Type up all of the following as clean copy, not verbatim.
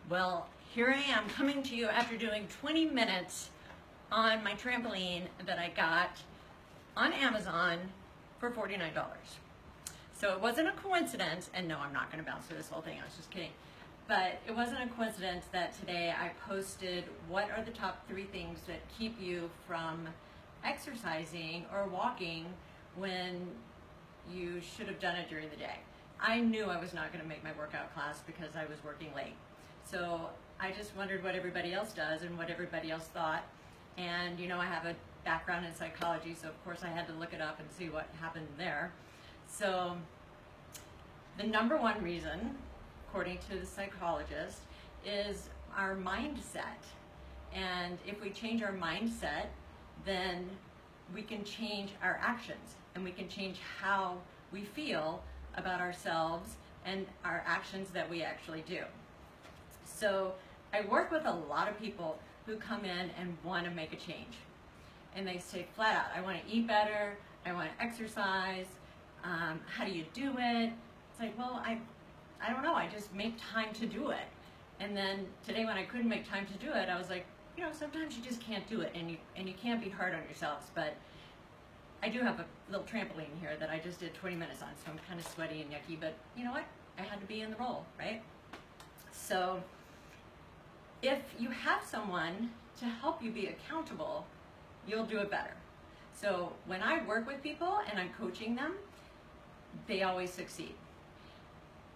Well, here I am coming to you after doing 20 minutes on my trampoline that I got on Amazon for $49. So it wasn't a coincidence, and no, I'm not going to bounce through this whole thing, I was just kidding. But it wasn't a coincidence that today I posted what are the top 3 things that keep you from exercising or walking when you should have done it during the day. I knew I was not going to make my workout class because I was working late. So I just wondered what everybody else does and what everybody else thought. And you know, I have a background in psychology, so of course I had to look it up and see what happened there. So the number 1 reason, according to the psychologist, is our mindset. And if we change our mindset, then we can change our actions and we can change how we feel about ourselves and our actions that we actually do. So I work with a lot of people who come in and want to make a change. And they say flat out, I want to eat better, I want to exercise, how do you do it? It's like, well, I don't know, I just make time to do it. And then today when I couldn't make time to do it, I was like, you know, sometimes you just can't do it, and you can't be hard on yourselves. But I do have a little trampoline here that I just did 20 minutes on, so I'm kind of sweaty and yucky, but you know what? I had to be in the role, right? So if you have someone to help you be accountable, you'll do it better. So when I work with people and I'm coaching them, they always succeed.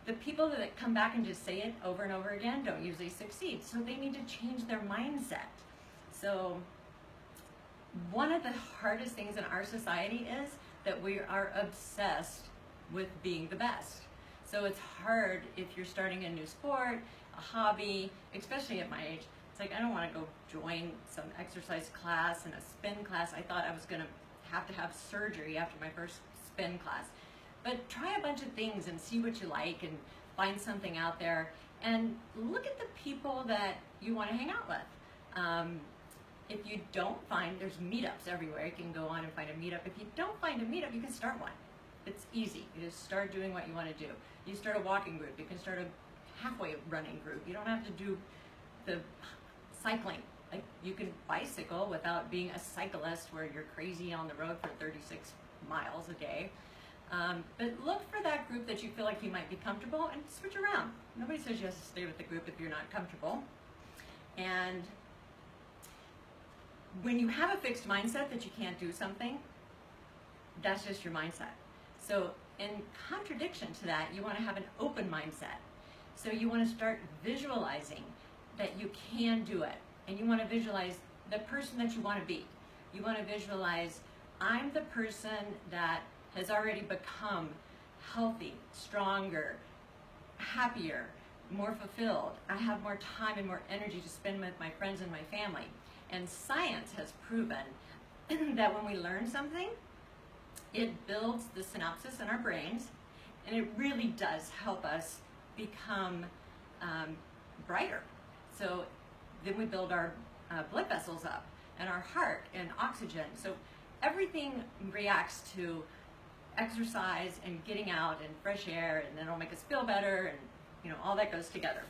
The people that come back and just say it over and over again don't usually succeed. So they need to change their mindset. So one of the hardest things in our society is that we are obsessed with being the best. So it's hard if you're starting a new sport, a hobby, especially at my age. It's like, I don't want to go join some exercise class and a spin class. I thought I was going to have surgery after my first spin class. But try a bunch of things and see what you like and find something out there. And look at the people that you want to hang out with. If you don't find, there's meetups everywhere. You can go on and find a meetup. If you don't find a meetup, you can start one. It's easy. You just start doing what you want to do. You start a walking group. You can start a halfway running group. You don't have to do the cycling. Like, you can bicycle without being a cyclist where you're crazy on the road for 36 miles a day. But look for that group that you feel like you might be comfortable and switch around. Nobody says you have to stay with the group if you're not comfortable. And when you have a fixed mindset that you can't do something, that's just your mindset. So in contradiction to that, you want to have an open mindset. So you want to start visualizing that you can do it. And you want to visualize the person that you want to be. You want to visualize, I'm the person that has already become healthy, stronger, happier, more fulfilled. I have more time and more energy to spend with my friends and my family. And science has proven that when we learn something, it builds the synapses in our brains, and it really does help us become brighter. So then we build our blood vessels up, and our heart, and oxygen. So everything reacts to exercise and getting out and fresh air, and then it'll make us feel better, and you know, all that goes together.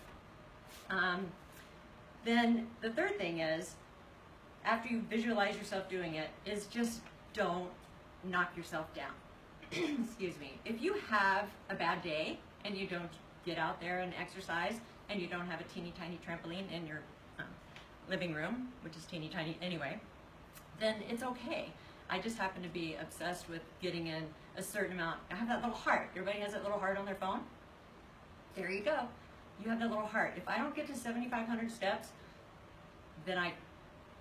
Then the third thing is, after you visualize yourself doing it, is just don't knock yourself down. Excuse me. If you have a bad day and you don't get out there and exercise, and you don't have a teeny tiny trampoline in your living room, which is teeny tiny anyway, then it's okay. I just happen to be obsessed with getting in a certain amount. I have that little heart. Everybody has that little heart on their phone? There you go. You have that little heart. If I don't get to 7,500 steps, then I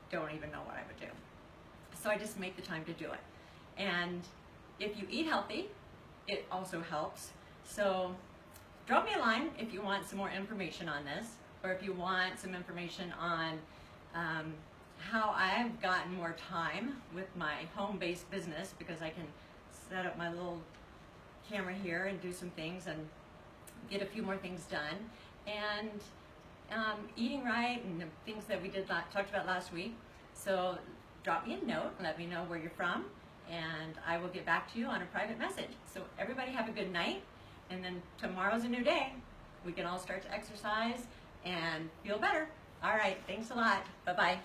don't even know what I would do. So I just make the time to do it. And if you eat healthy, it also helps. So drop me a line if you want some more information on this, or if you want some information on how I've gotten more time with my home-based business, because I can set up my little camera here and do some things and get a few more things done. And eating right and the things that we talked about last week. So drop me a note and let me know where you're from, and I will get back to you on a private message. So everybody have a good night, and then tomorrow's a new day. We can all start to exercise and feel better. All right, thanks a lot. Bye-bye.